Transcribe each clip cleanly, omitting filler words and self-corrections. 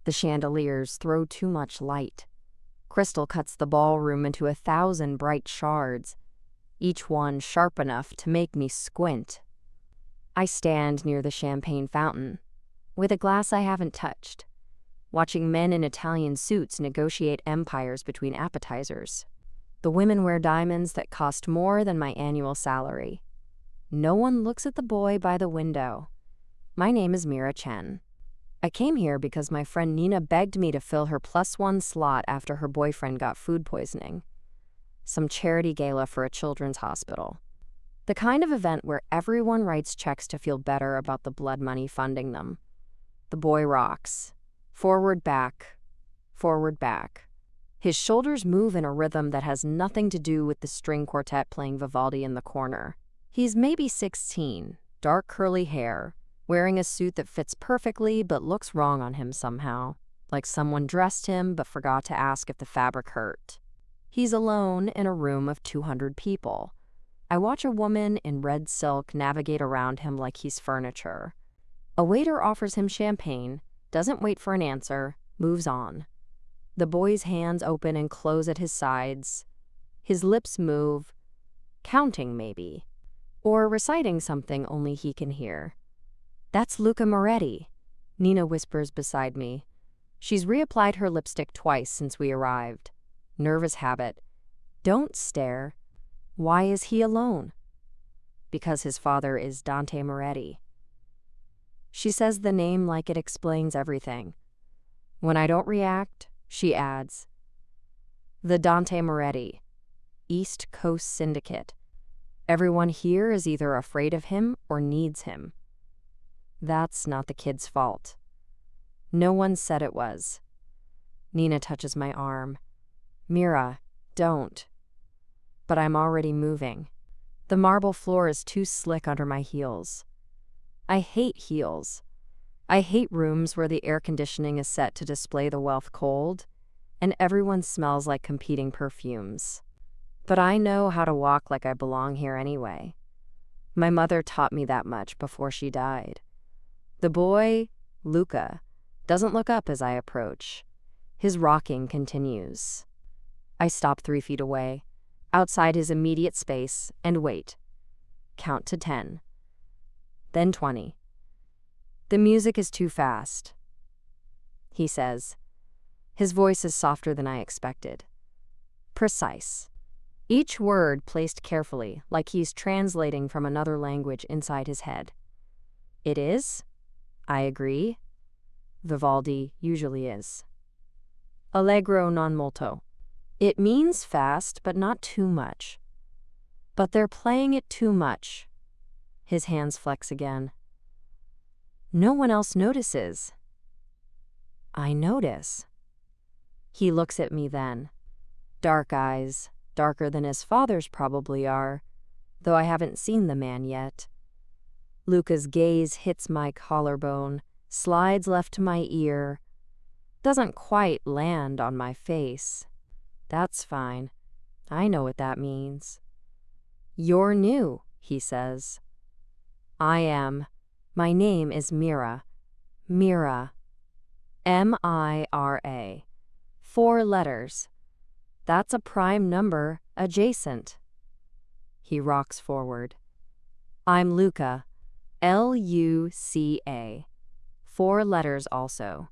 The chandeliers throw too much light. Crystal cuts the ballroom into 1,000 bright shards, each one sharp enough to make me squint. I stand near the champagne fountain, with a glass I haven't touched, watching men in Italian suits negotiate empires between appetizers. The women wear diamonds that cost more than my annual salary. No one looks at the boy by the window. My name is Mira Chen. I came here because my friend Nina begged me to fill her +1 slot after her boyfriend got food poisoning. Some charity gala for a children's hospital. The kind of event where everyone writes checks to feel better about the blood money funding them. The boy rocks. Forward, back. Forward, back. His shoulders move in a rhythm that has nothing to do with the string quartet playing Vivaldi in the corner. He's maybe 16, dark curly hair, wearing a suit that fits perfectly but looks wrong on him somehow, like someone dressed him but forgot to ask if the fabric hurt. He's alone in a room of 200 people. I watch a woman in red silk navigate around him like he's furniture. A waiter offers him champagne, doesn't wait for an answer, moves on. The boy's hands open and close at his sides. His lips move, counting maybe, or reciting something only he can hear. "That's Luca Moretti," Nina whispers beside me. She's reapplied her lipstick twice since we arrived. Nervous habit. Don't stare. Why is he alone? Because his father is Dante Moretti. She says the name like it explains everything. When I don't react, she adds, "The Dante Moretti, East Coast Syndicate. Everyone here is either afraid of him or needs him." That's not the kid's fault. No one said it was. Nina touches my arm. "Mira, don't." But I'm already moving. The marble floor is too slick under my heels. I hate heels. I hate rooms where the air conditioning is set to display the wealth cold, and everyone smells like competing perfumes. But I know how to walk like I belong here anyway. My mother taught me that much before she died. The boy, Luca, doesn't look up as I approach. His rocking continues. I stop 3 feet away, outside his immediate space, and wait. Count to 10. Then 20. "The music is too fast," he says. His voice is softer than I expected. Precise. Each word placed carefully, like he's translating from another language inside his head. "It is?" I agree. Vivaldi usually is. Allegro non molto. It means fast, but not too much. But they're playing it too much. His hands flex again. No one else notices. I notice. He looks at me then. Dark eyes, darker than his father's probably are, though I haven't seen the man yet. Luca's gaze hits my collarbone, slides left to my ear, doesn't quite land on my face. That's fine. I know what that means. "You're new," he says. "I am. My name is Mira. Mira. M-I-R-A. 4 letters. That's a prime number, adjacent." He rocks forward. "I'm Luca. L-U-C-A. 4 letters also,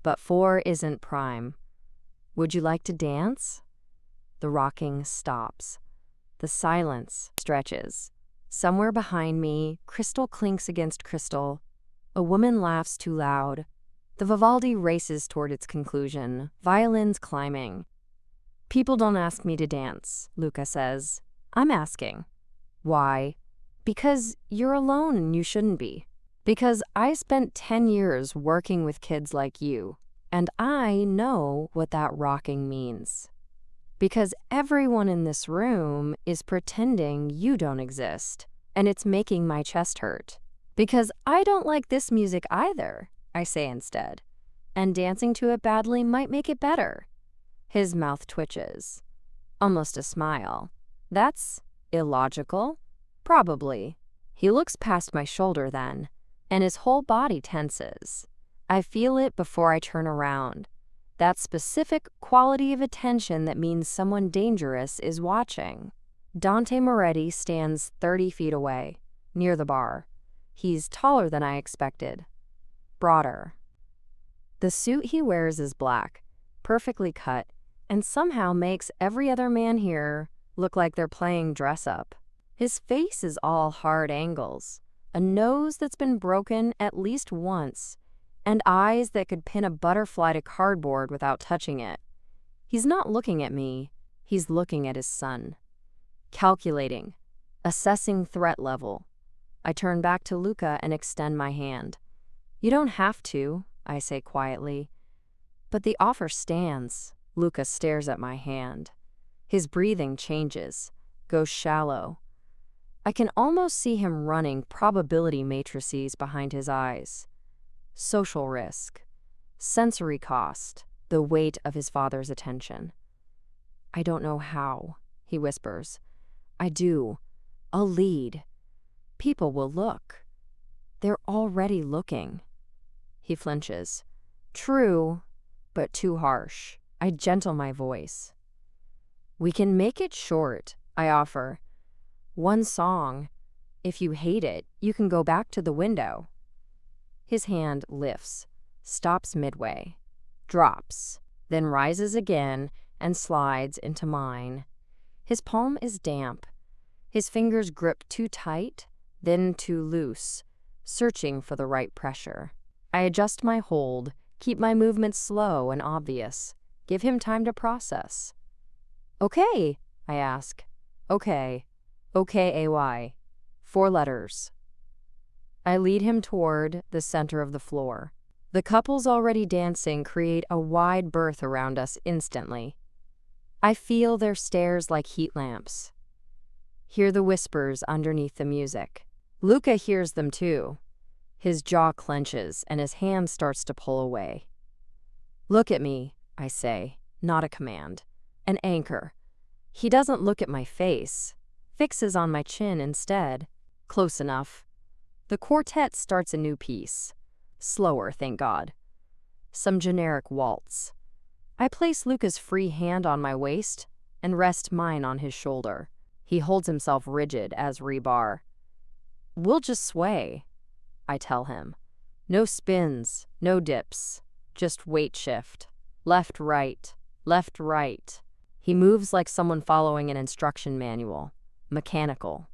but 4 isn't prime. Would you like to dance?" The rocking stops. The silence stretches. Somewhere behind me, crystal clinks against crystal. A woman laughs too loud. The Vivaldi races toward its conclusion, violins climbing. "People don't ask me to dance," Luca says. "I'm asking." "Why?" "Because you're alone and you shouldn't be. Because I spent 10 years working with kids like you, and I know what that rocking means. Because everyone in this room is pretending you don't exist, and it's making my chest hurt. Because I don't like this music either," I say instead, "and dancing to it badly might make it better." His mouth twitches. Almost a smile. "That's illogical?" "Probably." He looks past my shoulder then, and his whole body tenses. I feel it before I turn around. That specific quality of attention that means someone dangerous is watching. Dante Moretti stands 30 feet away, near the bar. He's taller than I expected. Broader. The suit he wears is black, perfectly cut, and somehow makes every other man here look like they're playing dress-up. His face is all hard angles, a nose that's been broken at least once, and eyes that could pin a butterfly to cardboard without touching it. He's not looking at me, he's looking at his son. Calculating, assessing threat level. I turn back to Luca and extend my hand. You don't have to, I say quietly. But the offer stands. Luca stares at my hand. His breathing changes, goes shallow. I can almost see him running probability matrices behind his eyes. Social risk, sensory cost, the weight of his father's attention. I don't know how, he whispers. I do. I'll lead. People will look. They're already looking. He flinches. True, but too harsh. I gentle my voice. We can make it short, I offer. One song. If you hate it, you can go back to the window. His hand lifts, stops midway, drops, then rises again and slides into mine. His palm is damp. His fingers grip too tight, then too loose, searching for the right pressure. I adjust my hold, keep my movements slow and obvious, give him time to process. Okay, I ask. Okay. O-K-A-Y. 4 letters. I lead him toward the center of the floor. The couples already dancing create a wide berth around us instantly. I feel their stares like heat lamps. Hear the whispers underneath the music. Luca hears them too. His jaw clenches and his hand starts to pull away. Look at me, I say, not a command. An anchor. He doesn't look at my face, fixes on my chin instead. Close enough. The quartet starts a new piece. Slower, thank God. Some generic waltz. I place Luca's free hand on my waist and rest mine on his shoulder. He holds himself rigid as rebar. We'll just sway, I tell him. No spins, no dips, just weight shift. Left, right, left, right. He moves like someone following an instruction manual, mechanical,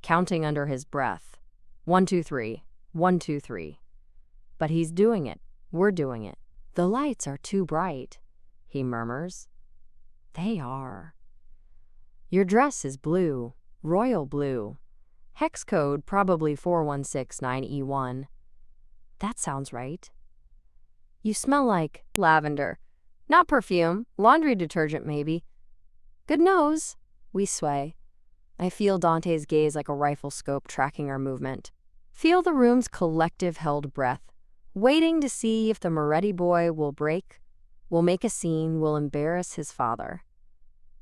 counting under his breath. 1, 2, 3, 1, 2, 3. But he's doing it. We're doing it. The lights are too bright, he murmurs. They are. Your dress is blue, royal blue. Hex code probably 4169E1. That sounds right. You smell like lavender. Not perfume, laundry detergent maybe. Good nose. We sway. I feel Dante's gaze like a rifle scope tracking our movement. Feel the room's collective held breath, waiting to see if the Moretti boy will break, will make a scene, will embarrass his father.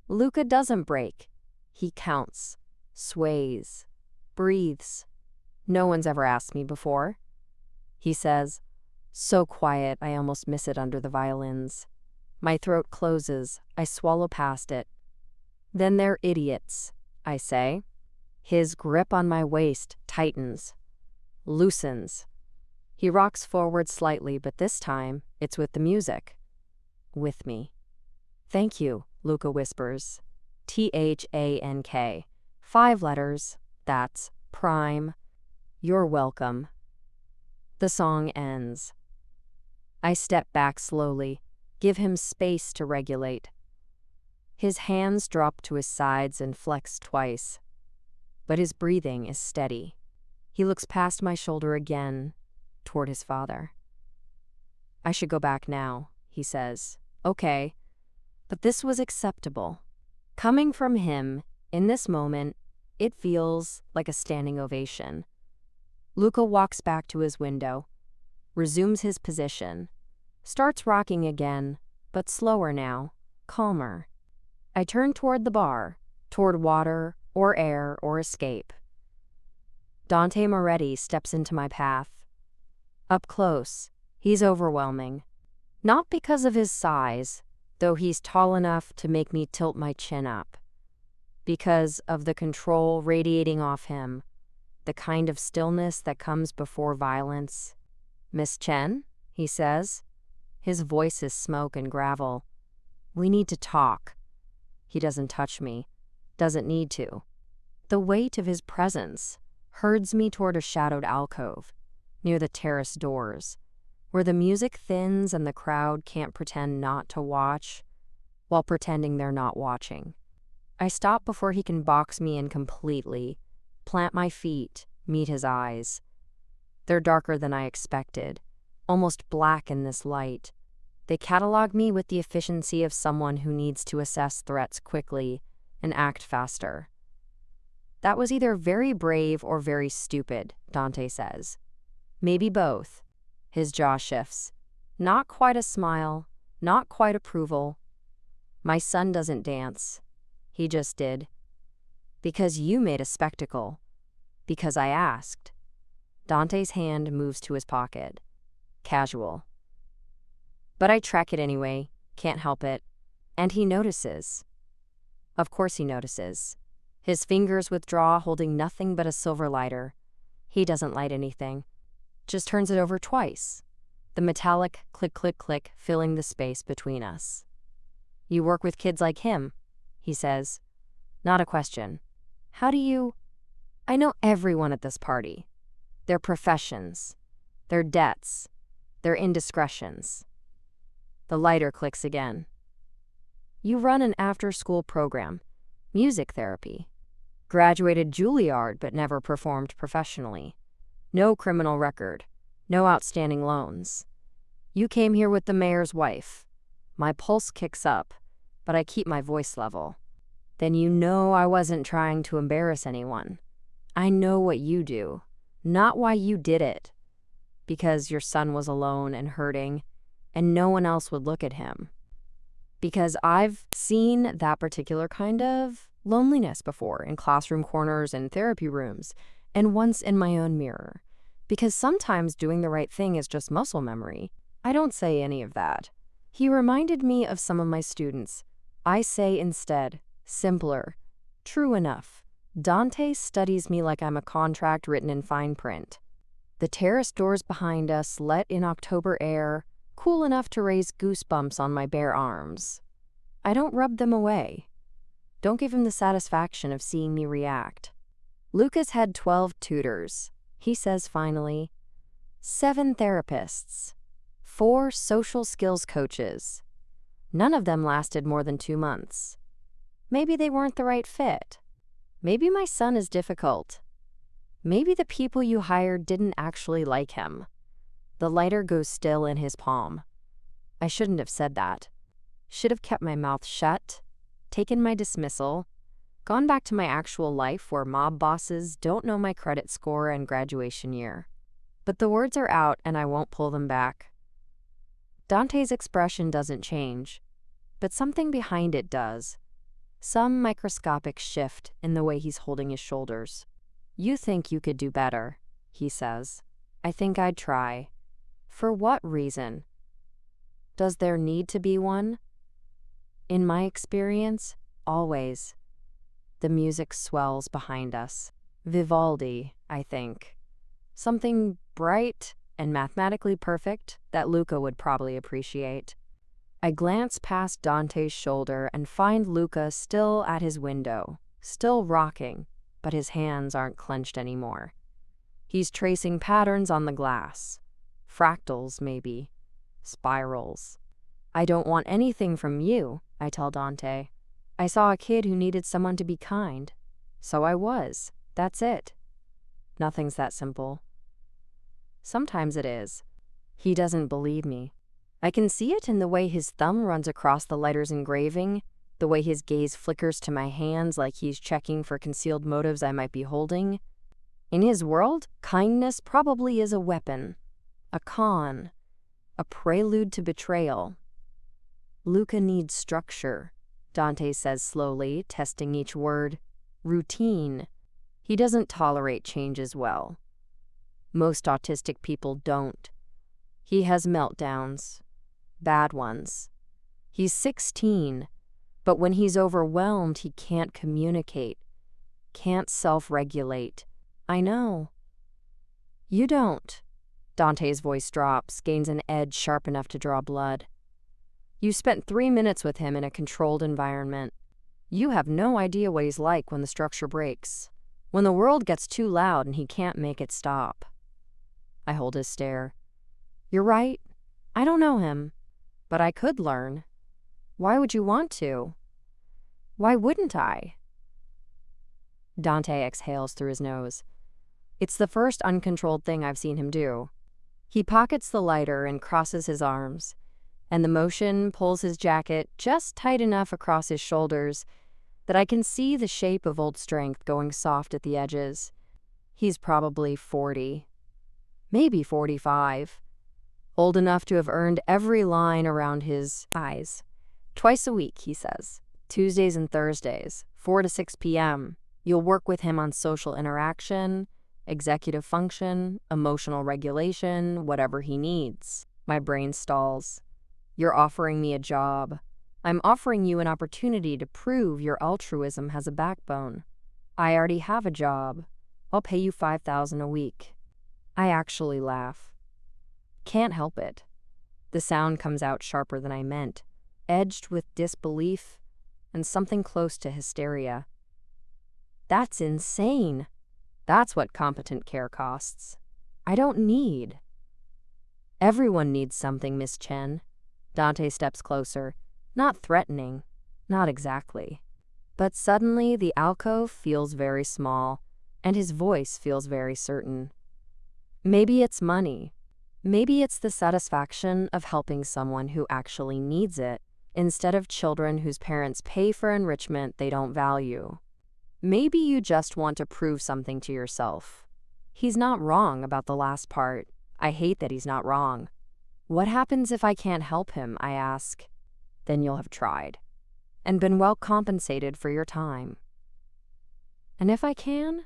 Luca doesn't break. He counts, sways, breathes. No one's ever asked me before. He says, so quiet I almost miss it under the violins. My throat closes. I swallow past it. Then they're idiots, I say. His grip on my waist tightens, loosens. He rocks forward slightly, but this time it's with the music. With me. Thank you, Luca whispers. T-H-A-N-K. 5 letters. That's prime. You're welcome. The song ends. I step back slowly, give him space to regulate. His hands drop to his sides and flex twice, but his breathing is steady. He looks past my shoulder again, toward his father. I should go back now, he says. Okay, but this was acceptable. Coming from him, in this moment, it feels like a standing ovation. Luca walks back to his window, resumes his position, starts rocking again, but slower now, calmer. I turn toward the bar, toward water or air or escape. Dante Moretti steps into my path. Up close, He's overwhelming. Not because of his size, though he's tall enough to make me tilt my chin up. Because of the control radiating off him, the kind of stillness that comes before violence. "Miss Chen," he says. His voice is smoke and gravel. "We need to talk." He doesn't touch me, doesn't need to. The weight of his presence herds me toward a shadowed alcove, near the terrace doors, where the music thins and the crowd can't pretend not to watch, while pretending they're not watching. I stop before he can box me in completely, plant my feet, meet his eyes. They're darker than I expected, almost black in this light. They catalog me with the efficiency of someone who needs to assess threats quickly and act faster. "That was either very brave or very stupid," Dante says. "Maybe both." His jaw shifts. Not quite a smile, not quite approval. "My son doesn't dance. He just did. Because you made a spectacle. Because I asked." Dante's hand moves to his pocket. Casual. But I track it anyway, can't help it. And he notices. Of course he notices. His fingers withdraw, holding nothing but a silver lighter. He doesn't light anything. Just turns it over twice. The metallic click, click, click filling the space between us. "You work with kids like him," he says. Not a question. "How do you—" I know everyone at this party. Their professions. Their debts. Their indiscretions. The lighter clicks again. "You run an after-school program. Music therapy. Graduated Juilliard but never performed professionally. No criminal record. No outstanding loans. You came here with the mayor's wife." My pulse kicks up, but I keep my voice level. "Then you know I wasn't trying to embarrass anyone. I know what you do, not why you did it. Because your son was alone and hurting, and no one else would look at him. Because I've seen that particular kind of loneliness before in classroom corners and therapy rooms, and once in my own mirror. Because sometimes doing the right thing is just muscle memory. I don't say any of that. He reminded me of some of my students. I say instead, simpler, true enough. Dante studies me like I'm a contract written in fine print. The terrace doors behind us let in October air, cool enough to raise goosebumps on my bare arms. I don't rub them away. Don't give him the satisfaction of seeing me react. "Luca's had 12 tutors," he says finally. 7 therapists. 4 social skills coaches. None of them lasted more than 2 months. Maybe they weren't the right fit. Maybe my son is difficult. Maybe the people you hired didn't actually like him. The lighter goes still in his palm. I shouldn't have said that. Should have kept my mouth shut, taken my dismissal, gone back to my actual life where mob bosses don't know my credit score and graduation year. But the words are out and I won't pull them back. Dante's expression doesn't change, but something behind it does. Some microscopic shift in the way he's holding his shoulders. "You think you could do better," he says. "I think I'd try." For what reason? Does there need to be one? In my experience, always. The music swells behind us. Vivaldi, I think. Something bright and mathematically perfect that Luca would probably appreciate. I glance past Dante's shoulder and find Luca still at his window, still rocking, but his hands aren't clenched anymore. He's tracing patterns on the glass. Fractals, maybe. Spirals. "I don't want anything from you," I tell Dante. "I saw a kid who needed someone to be kind. So I was. That's it." Nothing's that simple. Sometimes it is. He doesn't believe me. I can see it in the way his thumb runs across the lighter's engraving, the way his gaze flickers to my hands like he's checking for concealed motives I might be holding. In his world, kindness probably is a weapon, a con, a prelude to betrayal. "Luca needs structure," Dante says slowly, testing each word. "Routine. He doesn't tolerate change as well. Most autistic people don't. He has meltdowns. Bad ones. He's 16, but when he's overwhelmed, he can't communicate, can't self-regulate. I know. You don't. Dante's voice drops, gains an edge sharp enough to draw blood. You spent 3 minutes with him in a controlled environment. You have no idea what he's like when the structure breaks, when the world gets too loud and he can't make it stop. I hold his stare. You're right. I don't know him, but I could learn. Why would you want to? Why wouldn't I? Dante exhales through his nose. It's the first uncontrolled thing I've seen him do. He pockets the lighter and crosses his arms, and the motion pulls his jacket just tight enough across his shoulders that I can see the shape of old strength going soft at the edges. He's probably 40, maybe 45, old enough to have earned every line around his eyes. Twice a week, he says. Tuesdays and Thursdays, 4 to 6 p.m. You'll work with him on social interaction, executive function, emotional regulation, whatever he needs. My brain stalls. You're offering me a job. I'm offering you an opportunity to prove your altruism has a backbone. I already have a job. I'll pay you $5,000 a week. I actually laugh. Can't help it. The sound comes out sharper than I meant, edged with disbelief and something close to hysteria. That's insane. That's what competent care costs. I don't need. Everyone needs something, Miss Chen. Dante steps closer, not threatening, not exactly. But suddenly the alcove feels very small, and his voice feels very certain. Maybe it's money. Maybe it's the satisfaction of helping someone who actually needs it, instead of children whose parents pay for enrichment they don't value. Maybe you just want to prove something to yourself. He's not wrong about the last part. I hate that he's not wrong. What happens if I can't help him, I ask. Then you'll have tried, and been well compensated for your time. And if I can?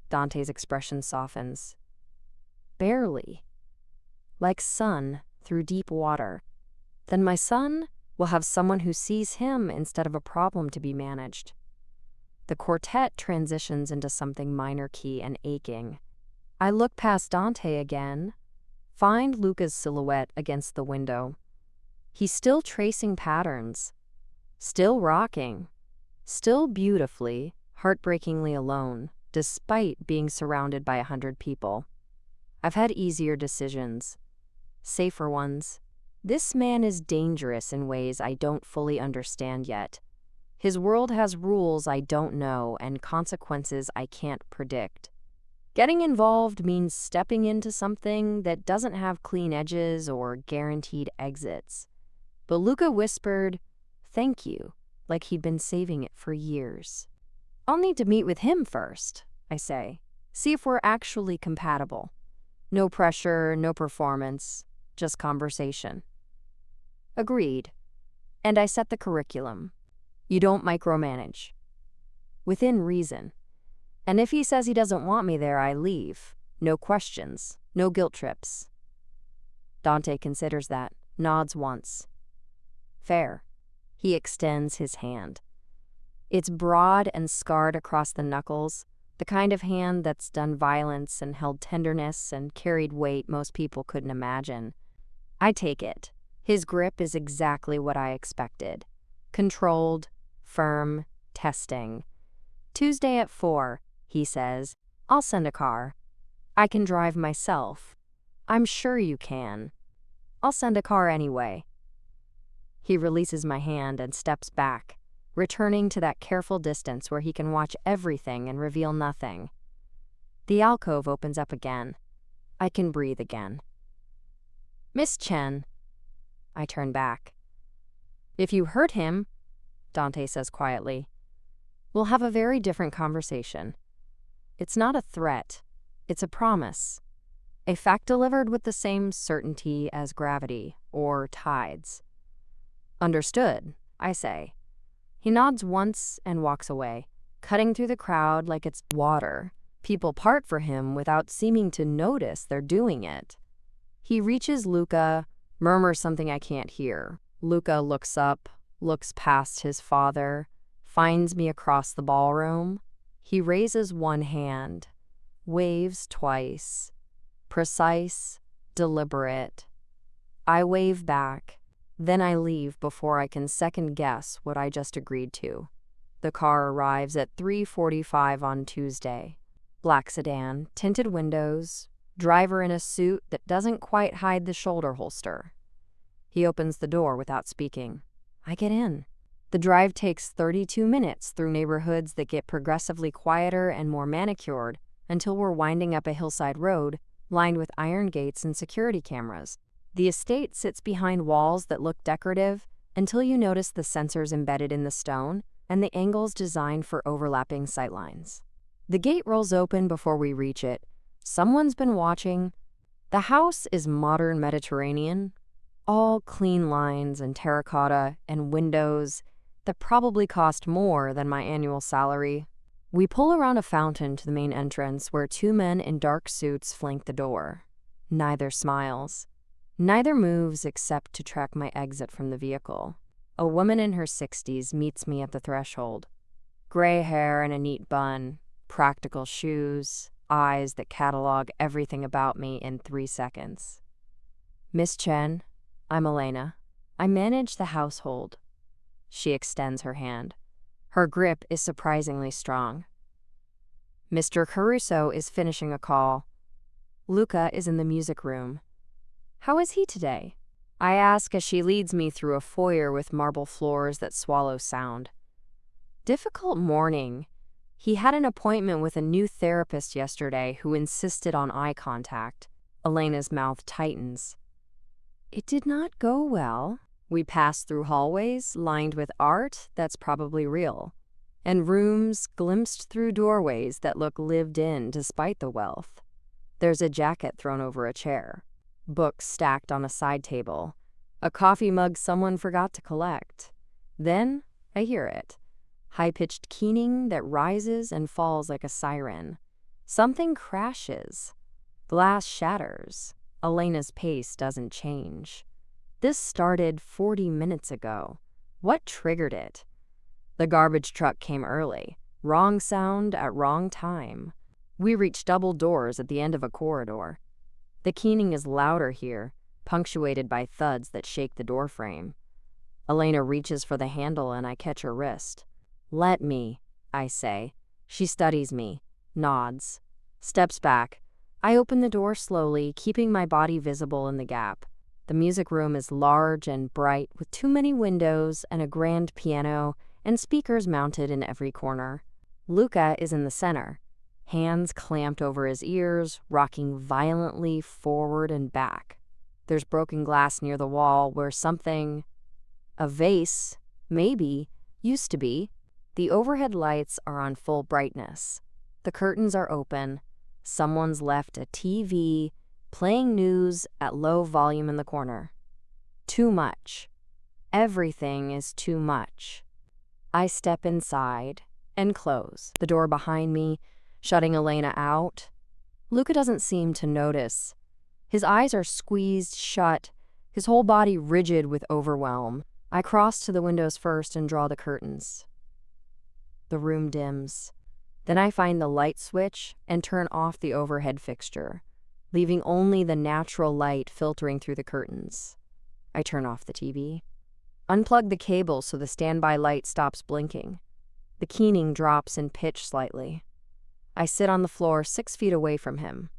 Dante's expression softens. Barely. Like sun through deep water. Then my son will have someone who sees him instead of a problem to be managed. The quartet transitions into something minor key and aching. I look past Dante again, find Luca's silhouette against the window. He's still tracing patterns, still rocking, still beautifully, heartbreakingly alone, despite being surrounded by 100 people. I've had easier decisions, safer ones. This man is dangerous in ways I don't fully understand yet. His world has rules I don't know and consequences I can't predict. Getting involved means stepping into something that doesn't have clean edges or guaranteed exits. But Luca whispered, "Thank you," like he'd been saving it for years. I'll need to meet with him first, I say. See if we're actually compatible. No pressure, no performance, just conversation. Agreed. And I set the curriculum. You don't micromanage. Within reason. And if he says he doesn't want me there, I leave. No questions, no guilt trips. Dante considers that, nods once. Fair. He extends his hand. It's broad and scarred across the knuckles, the kind of hand that's done violence and held tenderness and carried weight most people couldn't imagine. I take it. His grip is exactly what I expected. Controlled, firm, testing. Tuesday at 4, he says. I'll send a car. I can drive myself. I'm sure you can. I'll send a car anyway. He releases my hand and steps back, returning to that careful distance where he can watch everything and reveal nothing. The alcove opens up again. I can breathe again. Miss Chen. I turn back. If you hurt him, Dante says quietly, we'll have a very different conversation. It's not a threat. It's a promise. A fact delivered with the same certainty as gravity or tides. Understood, I say. He nods once and walks away, cutting through the crowd like it's water. People part for him without seeming to notice they're doing it. He reaches Luca, murmurs something I can't hear. Luca looks up, looks past his father, finds me across the ballroom. He raises one hand, waves twice. Precise, deliberate. I wave back, then I leave before I can second guess what I just agreed to. The car arrives at 3:45 on Tuesday. Black sedan, tinted windows, driver in a suit that doesn't quite hide the shoulder holster. He opens the door without speaking. I get in. The drive takes 32 minutes through neighborhoods that get progressively quieter and more manicured until we're winding up a hillside road lined with iron gates and security cameras. The estate sits behind walls that look decorative until you notice the sensors embedded in the stone and the angles designed for overlapping sightlines. The gate rolls open before we reach it. Someone's been watching. The house is modern Mediterranean, all clean lines and terracotta and windows that probably cost more than my annual salary. We pull around a fountain to the main entrance where two men in dark suits flank the door. Neither smiles. Neither moves except to track my exit from the vehicle. A woman in her 60s meets me at the threshold. Gray hair and a neat bun, practical shoes, eyes that catalog everything about me in 3 seconds. Miss Chen, I'm Elena. I manage the household. She extends her hand. Her grip is surprisingly strong. Mr. Caruso is finishing a call. Luca is in the music room. How is he today? I ask as she leads me through a foyer with marble floors that swallow sound. Difficult morning. He had an appointment with a new therapist yesterday who insisted on eye contact. Elena's mouth tightens. It did not go well. We pass through hallways lined with art that's probably real, and rooms glimpsed through doorways that look lived in despite the wealth. There's a jacket thrown over a chair, books stacked on a side table, a coffee mug someone forgot to collect. Then I hear it. High-pitched keening that rises and falls like a siren. Something crashes. Glass shatters. Elena's pace doesn't change. This started 40 minutes ago. What triggered it? The garbage truck came early. Wrong sound at wrong time. We reach double doors at the end of a corridor. The keening is louder here, punctuated by thuds that shake the doorframe. Elena reaches for the handle and I catch her wrist. Let me, I say. She studies me, nods, steps back. I open the door slowly, keeping my body visible in the gap. The music room is large and bright with too many windows and a grand piano and speakers mounted in every corner. Luca is in the center, hands clamped over his ears, rocking violently forward and back. There's broken glass near the wall where something, a vase, maybe, used to be. The overhead lights are on full brightness. The curtains are open. Someone's left a TV, playing news at low volume in the corner. Too much. Everything is too much. I step inside and close the door behind me, shutting Elena out. Luca doesn't seem to notice. His eyes are squeezed shut, his whole body rigid with overwhelm. I cross to the windows first and draw the curtains. The room dims. Then I find the light switch and turn off the overhead fixture, leaving only the natural light filtering through the curtains. I turn off the TV. Unplug the cable so the standby light stops blinking. The keening drops in pitch slightly. I sit on the floor 6 feet away from him.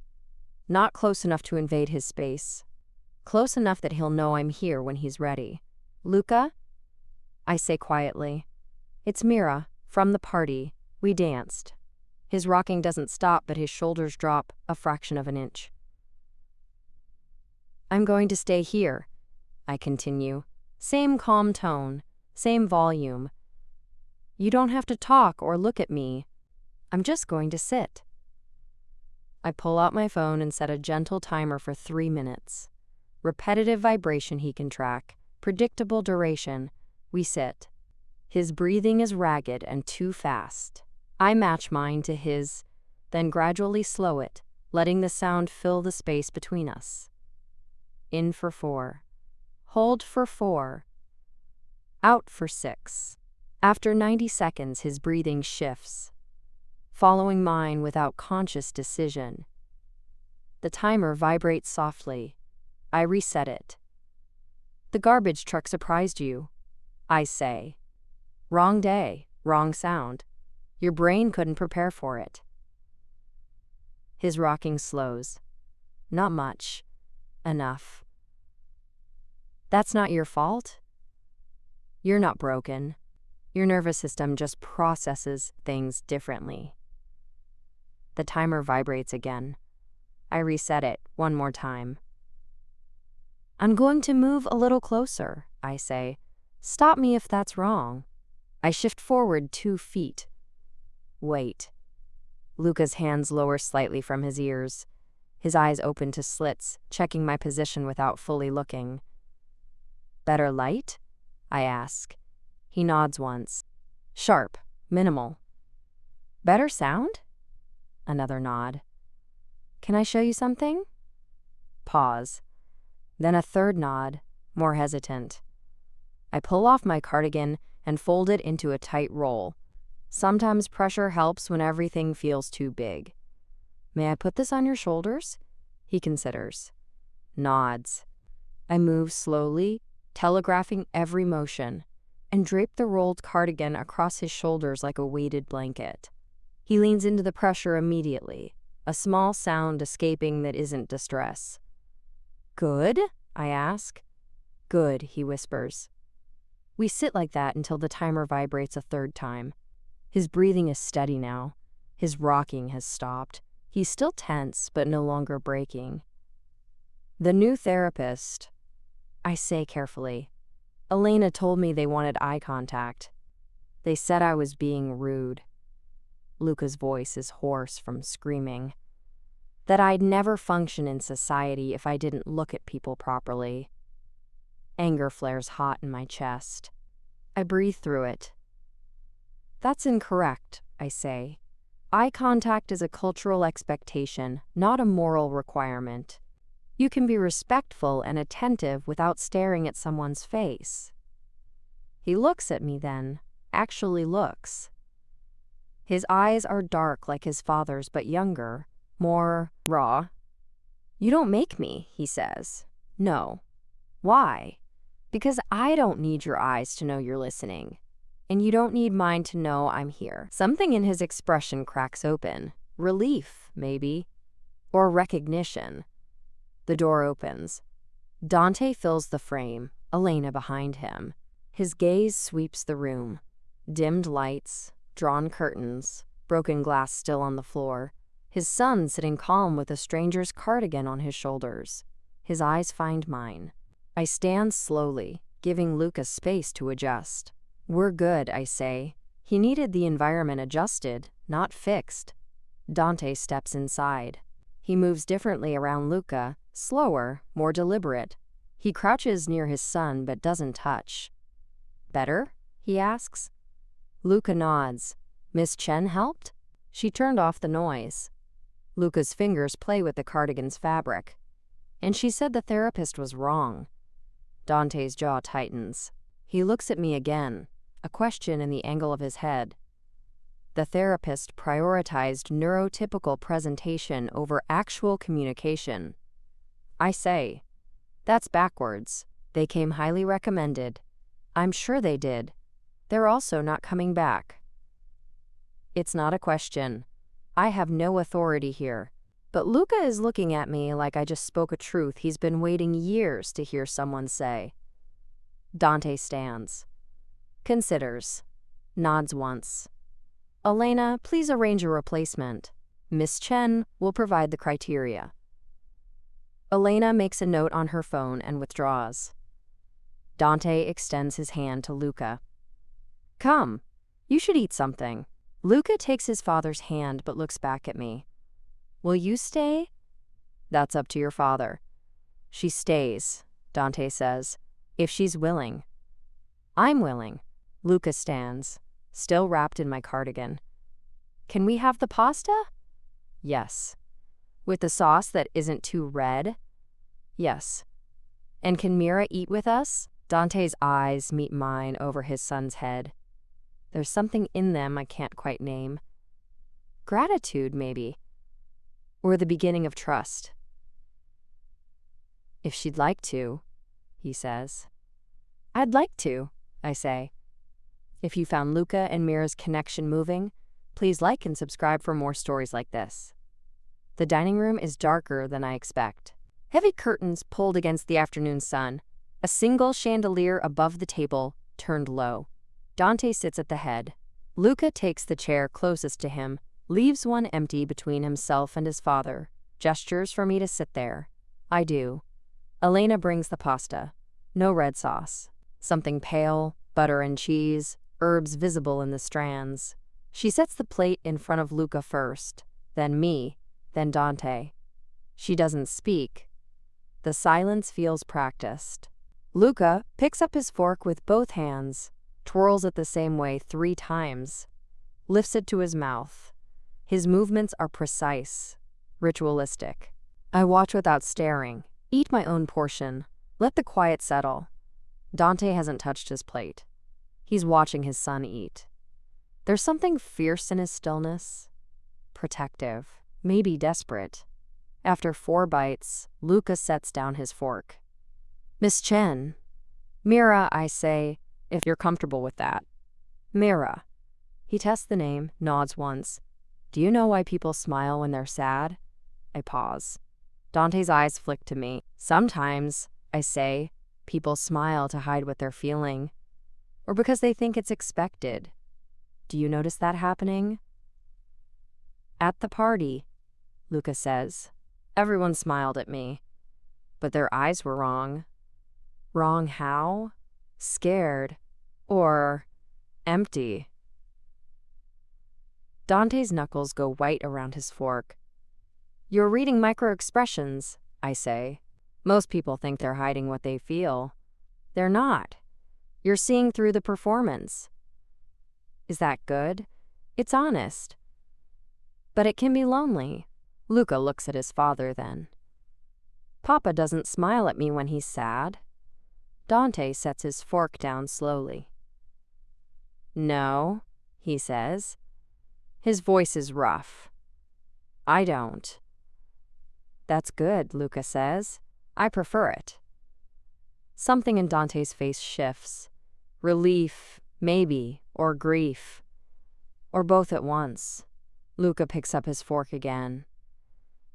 Not close enough to invade his space. Close enough that he'll know I'm here when he's ready. Luca? I say quietly. It's Mira, from the party. We danced. His rocking doesn't stop, but his shoulders drop a fraction of an inch. I'm going to stay here, I continue. Same calm tone, same volume. You don't have to talk or look at me. I'm just going to sit. I pull out my phone and set a gentle timer for 3 minutes. Repetitive vibration he can track, predictable duration. We sit. His breathing is ragged and too fast. I match mine to his, then gradually slow it, letting the sound fill the space between us. In for 4. Hold for 4. Out for 6. After 90 seconds, his breathing shifts, following mine without conscious decision. The timer vibrates softly. I reset it. The garbage truck surprised you, I say. Wrong day, wrong sound. Your brain couldn't prepare for it. His rocking slows. Not much. Enough. That's not your fault. You're not broken. Your nervous system just processes things differently. The timer vibrates again. I reset it one more time. I'm going to move a little closer, I say. Stop me if that's wrong. I shift forward 2 feet. Wait. Luca's hands lower slightly from his ears. His eyes open to slits, checking my position without fully looking. Better light? I ask. He nods once. Sharp, minimal. Better sound? Another nod. Can I show you something? Pause. Then a third nod, more hesitant. I pull off my cardigan and fold it into a tight roll. Sometimes pressure helps when everything feels too big. May I put this on your shoulders? He considers. Nods. I move slowly, telegraphing every motion, and drape the rolled cardigan across his shoulders like a weighted blanket. He leans into the pressure immediately, a small sound escaping that isn't distress. Good? I ask. Good, he whispers. We sit like that until the timer vibrates a third time. His breathing is steady now. His rocking has stopped. He's still tense, but no longer breaking. The new therapist, I say carefully. Elena told me they wanted eye contact. They said I was being rude. Luca's voice is hoarse from screaming. That I'd never function in society if I didn't look at people properly. Anger flares hot in my chest. I breathe through it. That's incorrect, I say. Eye contact is a cultural expectation, not a moral requirement. You can be respectful and attentive without staring at someone's face. He looks at me then, actually looks. His eyes are dark like his father's but younger, more raw. You don't make me, he says. No. Why? Because I don't need your eyes to know you're listening. And you don't need mine to know I'm here. Something in his expression cracks open. Relief, maybe. Or recognition. The door opens. Dante fills the frame, Elena behind him. His gaze sweeps the room. Dimmed lights, drawn curtains, broken glass still on the floor. His son sitting calm with a stranger's cardigan on his shoulders. His eyes find mine. I stand slowly, giving Luca space to adjust. We're good, I say. He needed the environment adjusted, not fixed. Dante steps inside. He moves differently around Luca, slower, more deliberate. He crouches near his son but doesn't touch. Better? He asks. Luca nods. Miss Chen helped? She turned off the noise. Luca's fingers play with the cardigan's fabric. And she said the therapist was wrong. Dante's jaw tightens. He looks at me again, a question in the angle of his head. The therapist prioritized neurotypical presentation over actual communication. I say, that's backwards. They came highly recommended. I'm sure they did. They're also not coming back. It's not a question. I have no authority here. But Luca is looking at me like I just spoke a truth he's been waiting years to hear someone say. Dante stands. Considers. Nods once. Elena, please arrange a replacement. Miss Chen will provide the criteria. Elena makes a note on her phone and withdraws. Dante extends his hand to Luca. Come, you should eat something. Luca takes his father's hand but looks back at me. Will you stay? That's up to your father. She stays, Dante says, if she's willing. I'm willing. Luca stands, still wrapped in my cardigan. Can we have the pasta? Yes. With the sauce that isn't too red? Yes. And can Mira eat with us? Dante's eyes meet mine over his son's head. There's something in them I can't quite name. Gratitude, maybe. Or the beginning of trust. If she'd like to, he says. I'd like to, I say. If you found Luca and Mira's connection moving, please like and subscribe for more stories like this. The dining room is darker than I expect. Heavy curtains pulled against the afternoon sun. A single chandelier above the table, turned low. Dante sits at the head. Luca takes the chair closest to him, leaves one empty between himself and his father, gestures for me to sit there. I do. Elena brings the pasta. No red sauce. Something pale, butter and cheese, herbs visible in the strands. She sets the plate in front of Luca first, then me, then Dante. She doesn't speak. The silence feels practiced. Luca picks up his fork with both hands, twirls it the same way 3 times, lifts it to his mouth. His movements are precise, ritualistic. I watch without staring, eat my own portion, let the quiet settle. Dante hasn't touched his plate. He's watching his son eat. There's something fierce in his stillness, protective, maybe desperate. After 4 bites, Luca sets down his fork. Miss Chen. Mira, I say, if you're comfortable with that. Mira. He tests the name, nods once. Do you know why people smile when they're sad? I pause. Dante's eyes flick to me. Sometimes, I say, people smile to hide what they're feeling, or because they think it's expected. Do you notice that happening? At the party, Luca says. Everyone smiled at me, but their eyes were wrong. Wrong how? Scared. Or empty. Dante's knuckles go white around his fork. You're reading micro-expressions, I say. Most people think they're hiding what they feel. They're not. You're seeing through the performance. Is that good? It's honest. But it can be lonely. Luca looks at his father then. Papa doesn't smile at me when he's sad. Dante sets his fork down slowly. No, he says. His voice is rough. I don't. That's good, Luca says. I prefer it. Something in Dante's face shifts. Relief, maybe, or grief. Or both at once. Luca picks up his fork again.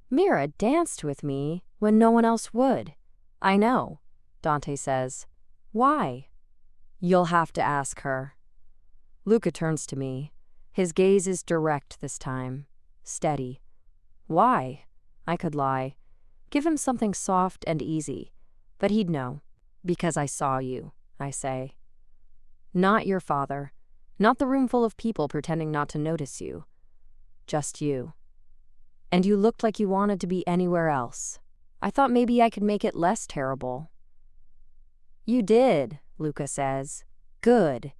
Mira danced with me when no one else would. I know, Dante says. Why? You'll have to ask her. Luca turns to me. His gaze is direct this time, steady. Why? I could lie. Give him something soft and easy, but he'd know. Because I saw you, I say. Not your father. Not the room full of people pretending not to notice you. Just you. And you looked like you wanted to be anywhere else. I thought maybe I could make it less terrible. You did, Luca says. Good.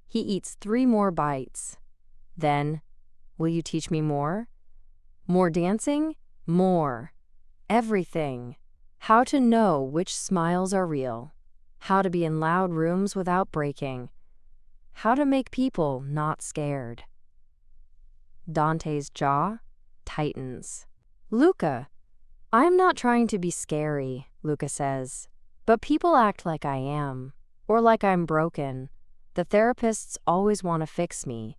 He eats 3 more bites. Then, will you teach me more? More dancing? More. Everything. How to know which smiles are real. How to be in loud rooms without breaking. How to make people not scared. Dante's jaw tightens. Luca, I'm not trying to be scary, Luca says, but people act like I am, or like I'm broken. The therapists always want to fix me,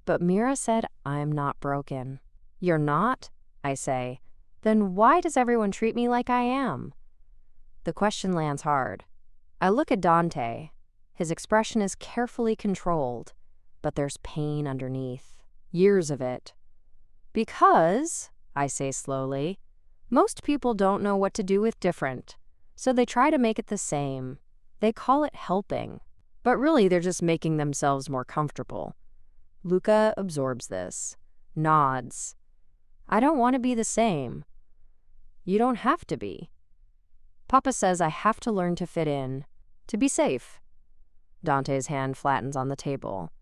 but Mira said I'm not broken. You're not? I say. Then why does everyone treat me like I am? The question lands hard. I look at Dante. His expression is carefully controlled, but there's pain underneath. Years of it. Because, I say slowly, most people don't know what to do with different, so they try to make it the same. They call it helping, but really they're just making themselves more comfortable. Luca absorbs this, nods. I don't want to be the same. You don't have to be. Papa says I have to learn to fit in, to be safe. Dante's hand flattens on the table.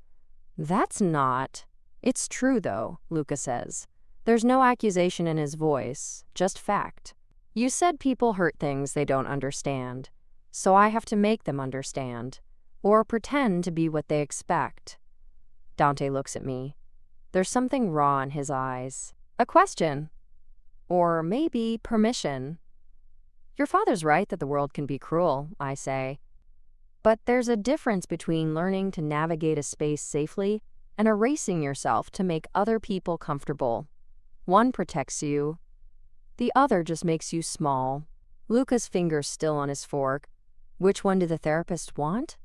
That's not. It's true, though, Luca says. There's no accusation in his voice, just fact. You said people hurt things they don't understand. so I have to make them understand, or pretend to be what they expect. Dante looks at me. There's something raw in his eyes. A question. Or maybe permission. Your father's right that the world can be cruel, I say. But there's a difference between learning to navigate a space safely and erasing yourself to make other people comfortable. One protects you. The other just makes you small. Luca's finger's still on his fork. Which one do the therapists want?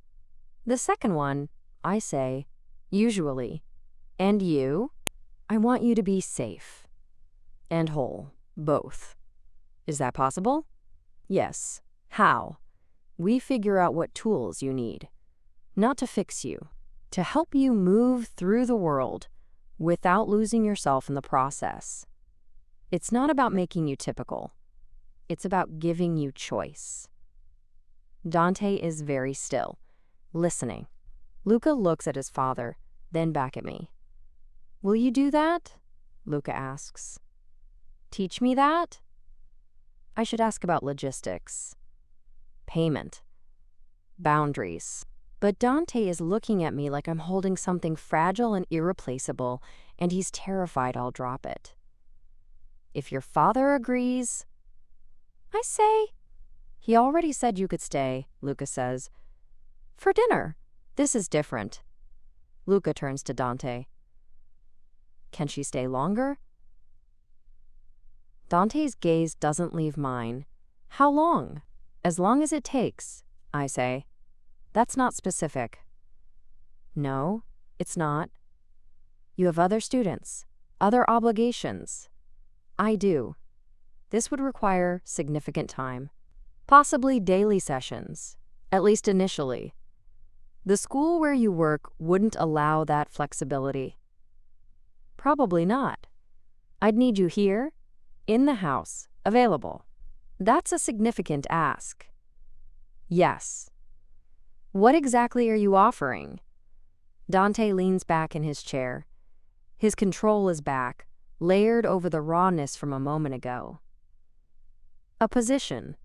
The second one, I say, usually. And you? I want you to be safe. And whole, both. Is that possible? Yes. How? We figure out what tools you need. Not to fix you, to help you move through the world without losing yourself in the process. It's not about making you typical. It's about giving you choice. Dante is very still, listening. Luca looks at his father, then back at me. Will you do that? Luca asks. Teach me that? I should ask about logistics. Payment. Boundaries. But Dante is looking at me like I'm holding something fragile and irreplaceable, and he's terrified I'll drop it. If your father agrees, I say. He already said you could stay, Luca says. For dinner. This is different. Luca turns to Dante. Can she stay longer? Dante's gaze doesn't leave mine. How long? As long as it takes, I say. That's not specific. No, it's not. You have other students, other obligations. I do. This would require significant time. Possibly daily sessions, at least initially. The school where you work wouldn't allow that flexibility. Probably not. I'd need you here, in the house, available. That's a significant ask. Yes. What exactly are you offering? Dante leans back in his chair. His control is back, layered over the rawness from a moment ago. A position.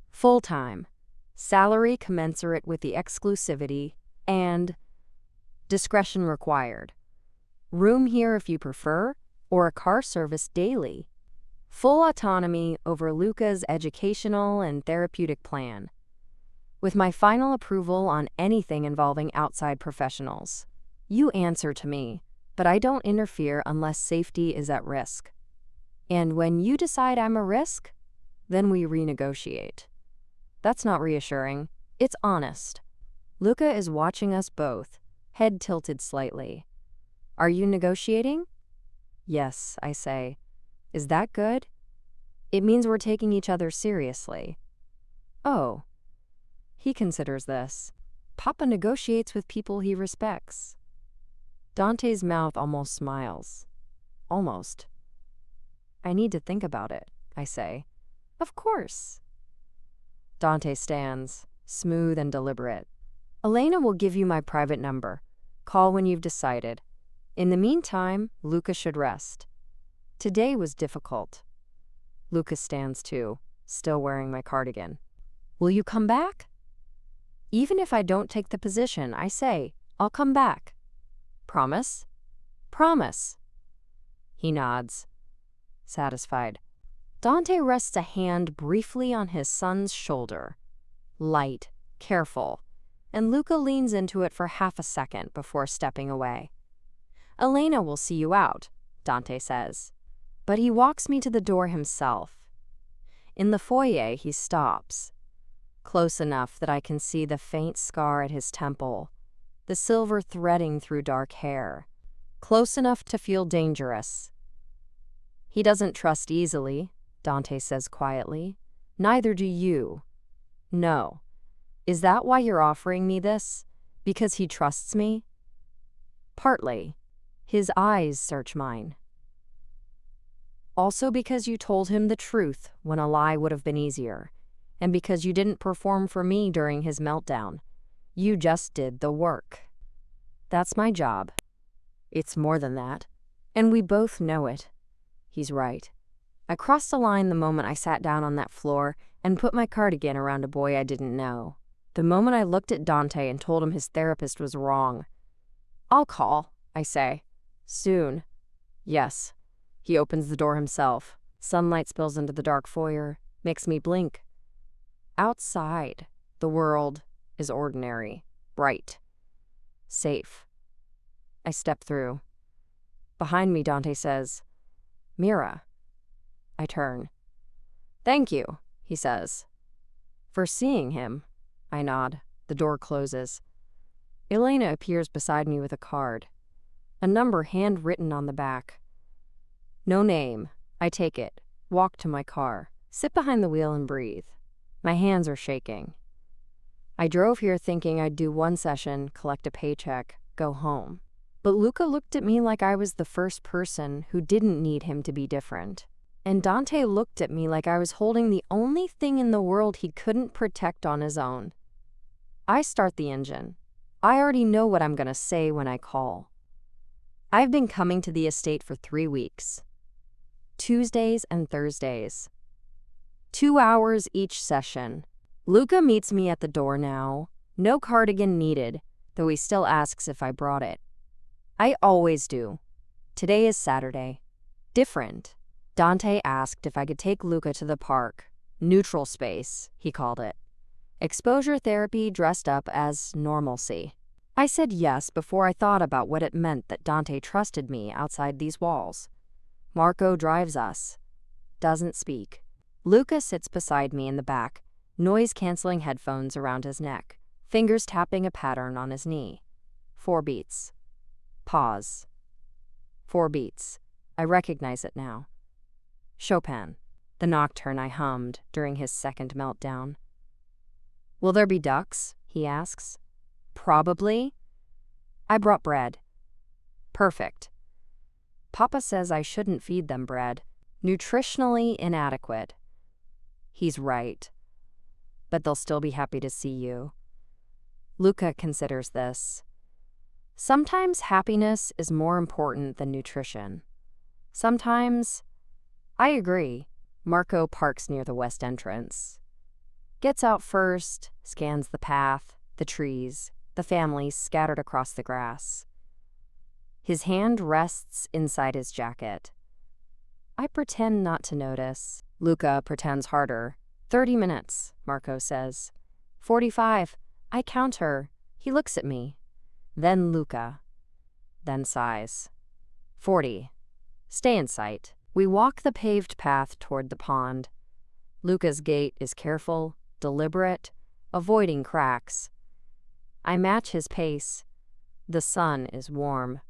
Full-time. Salary commensurate with the exclusivity, and discretion required. Room here if you prefer, or a car service daily. Full autonomy over Luca's educational and therapeutic plan. With my final approval on anything involving outside professionals. You answer to me, but I don't interfere unless safety is at risk. And when you decide I'm a risk, then we renegotiate. That's not reassuring. It's honest. Luca is watching us both, head tilted slightly. Are you negotiating? Yes, I say. Is that good? It means we're taking each other seriously. Oh. He considers this. Papa negotiates with people he respects. Dante's mouth almost smiles. Almost. I need to think about it, I say. Of course. Dante stands, smooth and deliberate. Elena will give you my private number. Call when you've decided. In the meantime, Luca should rest. Today was difficult. Luca stands too, still wearing my cardigan. Will you come back? Even if I don't take the position, I say, I'll come back. Promise? Promise. He nods, satisfied. Dante rests a hand briefly on his son's shoulder. Light, careful, and Luca leans into it for half a second before stepping away. Elena will see you out, Dante says. But he walks me to the door himself. In the foyer, he stops. Close enough that I can see the faint scar at his temple, the silver threading through dark hair. Close enough to feel dangerous. He doesn't trust easily, Dante says quietly. Neither do you. No. Is that why you're offering me this? Because he trusts me? Partly. His eyes search mine. Also because you told him the truth when a lie would have been easier, and because you didn't perform for me during his meltdown. You just did the work. That's my job. It's more than that, and we both know it. He's right. I crossed the line the moment I sat down on that floor and put my cardigan around a boy I didn't know. The moment I looked at Dante and told him his therapist was wrong. "I'll call," I say. "Soon." "Yes." He opens the door himself. Sunlight spills into the dark foyer, makes me blink. Outside, the world is ordinary, bright, safe. I step through. Behind me, Dante says, "Mira." I turn. "Thank you," he says. "For seeing him." I nod. The door closes. Elena appears beside me with a card. A number handwritten on the back. No name. I take it, walk to my car, sit behind the wheel and breathe. My hands are shaking. I drove here thinking I'd do one session, collect a paycheck, go home. But Luca looked at me like I was the first person who didn't need him to be different. And Dante looked at me like I was holding the only thing in the world he couldn't protect on his own. I start the engine. I already know what I'm gonna say when I call. I've been coming to the estate for 3 weeks. Tuesdays and Thursdays. 2 hours each session. Luca meets me at the door now. No cardigan needed, though he still asks if I brought it. I always do. Today is Saturday. Different. Dante asked if I could take Luca to the park. Neutral space, he called it. Exposure therapy dressed up as normalcy. I said yes before I thought about what it meant that Dante trusted me outside these walls. Marco drives us. Doesn't speak. Luca sits beside me in the back, noise-canceling headphones around his neck, fingers tapping a pattern on his knee. 4 beats. Pause. 4 beats. I recognize it now. Chopin, the nocturne I hummed during his second meltdown. "Will there be ducks?" he asks. "Probably." "I brought bread." "Perfect." Papa says I shouldn't feed them bread. Nutritionally inadequate. He's right. But they'll still be happy to see you. Luca considers this. Sometimes happiness is more important than nutrition. Sometimes, I agree. Marco parks near the west entrance. Gets out first, scans the path, the trees, the families scattered across the grass. His hand rests inside his jacket. I pretend not to notice. Luca pretends harder. 30 minutes, Marco says. 45. I count her. He looks at me. Then Luca. Then sighs. 40. Stay in sight. We walk the paved path toward the pond. Luca's gait is careful, deliberate, avoiding cracks. I match his pace. The sun is warm.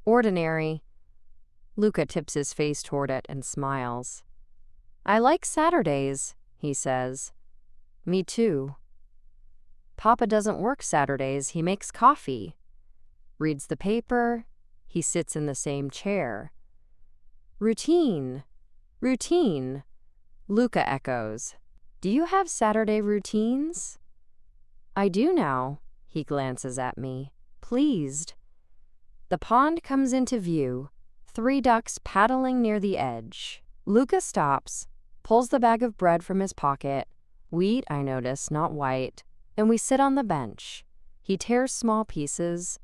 Ordinary. Luca tips his face toward it and smiles. "I like Saturdays," he says. "Me too." Papa doesn't work Saturdays, he makes coffee. Reads the paper. He sits in the same chair. Routine. Routine. Luca echoes. "Do you have Saturday routines?" "I do now." He glances at me, pleased. The pond comes into view, 3 ducks paddling near the edge. Luca stops, pulls the bag of bread from his pocket, wheat, I notice, not white, and we sit on the bench. He tears small pieces,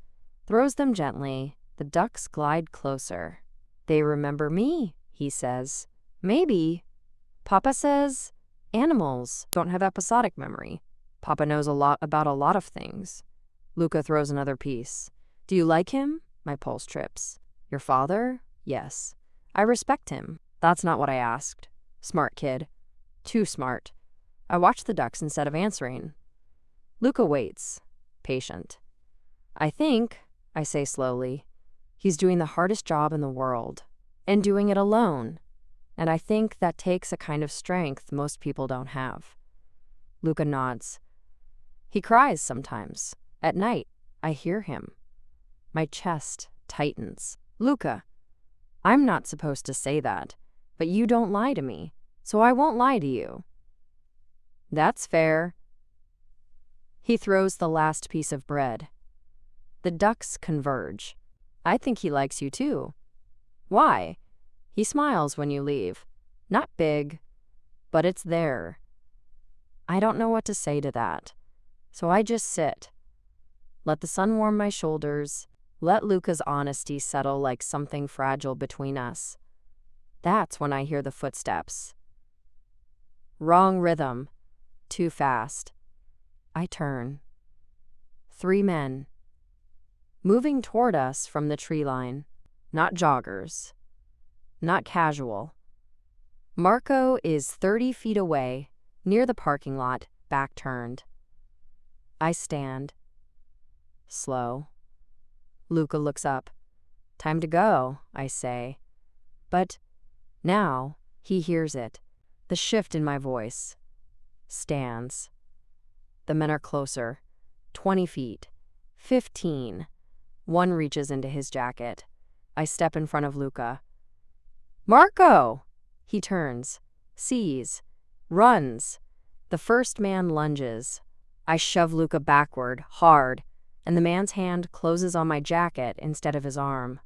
throws them gently. The ducks glide closer. "They remember me," he says. "Maybe." Papa says, "Animals don't have episodic memory." Papa knows a lot about a lot of things. Luca throws another piece. "Do you like him?" My pulse trips. "Your father?" "Yes." "I respect him." That's not what I asked. Smart kid. Too smart. I watch the ducks instead of answering. Luca waits. Patient. "I think," I say slowly, "he's doing the hardest job in the world. And doing it alone. And I think that takes a kind of strength most people don't have." Luca nods. "He cries sometimes. At night, I hear him." My chest tightens. "Luca, I'm not supposed to say that, but you don't lie to me, so I won't lie to you." "That's fair." He throws the last piece of bread. The ducks converge. "I think he likes you too." "Why?" He smiles when you leave. Not big, but it's there. I don't know what to say to that. So I just sit. Let the sun warm my shoulders. Let Luca's honesty settle like something fragile between us. That's when I hear the footsteps. Wrong rhythm. Too fast. I turn. 3 men. Moving toward us from the tree line. Not joggers. Not casual. Marco is 30 feet away, near the parking lot, back turned. I stand. Slow. Luca looks up. Time to go, I say. But now he hears it. The shift in my voice. Stands. The men are closer. 20 feet. 15. One reaches into his jacket. I step in front of Luca. Marco! He turns. Sees. Runs. The first man lunges. I shove Luca backward, hard, and the man's hand closes on my jacket instead of his arm.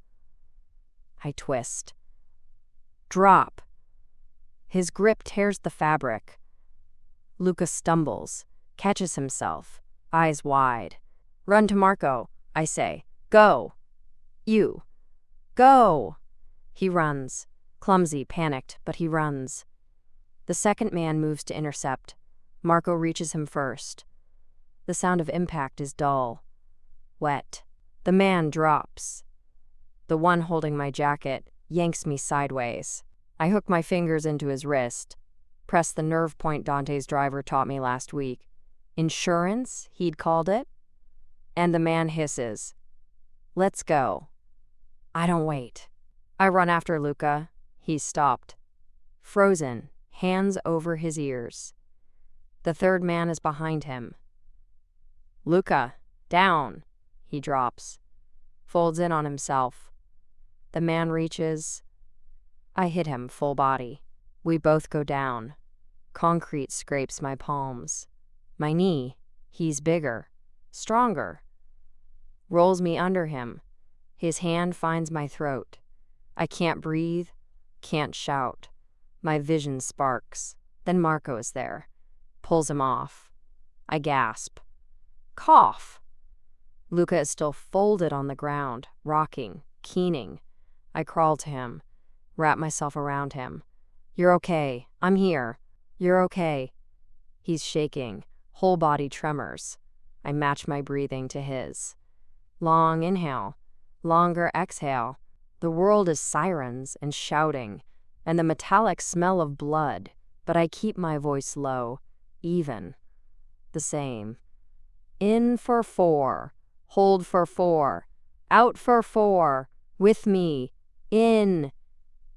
I twist. Drop. His grip tears the fabric. Luca stumbles, catches himself, eyes wide. Run to Marco, I say. Go. You. Go. He runs. Clumsy, panicked, but he runs. The second man moves to intercept. Marco reaches him first. The sound of impact is dull. Wet. The man drops. The one holding my jacket yanks me sideways. I hook my fingers into his wrist. Press the nerve point Dante's driver taught me last week. Insurance, he'd called it. And the man hisses. Let's go. I don't wait. I run after Luca. He's stopped. Frozen, hands over his ears. The third man is behind him. Luca, down. He drops. Folds in on himself. The man reaches. I hit him full body. We both go down. Concrete scrapes my palms. My knee. He's bigger. Stronger. Rolls me under him. His hand finds my throat. I can't breathe. Can't shout. My vision sparks. Then Marco is there. Pulls him off. I gasp. Cough. Luca is still folded on the ground, rocking, keening. I crawl to him. Wrap myself around him. You're okay. I'm here. You're okay. He's shaking. Whole body tremors. I match my breathing to his. Long inhale. Longer exhale. The world is sirens and shouting, and the metallic smell of blood, but I keep my voice low, even. The same. In for 4. Hold for 4. Out for 4. With me. In.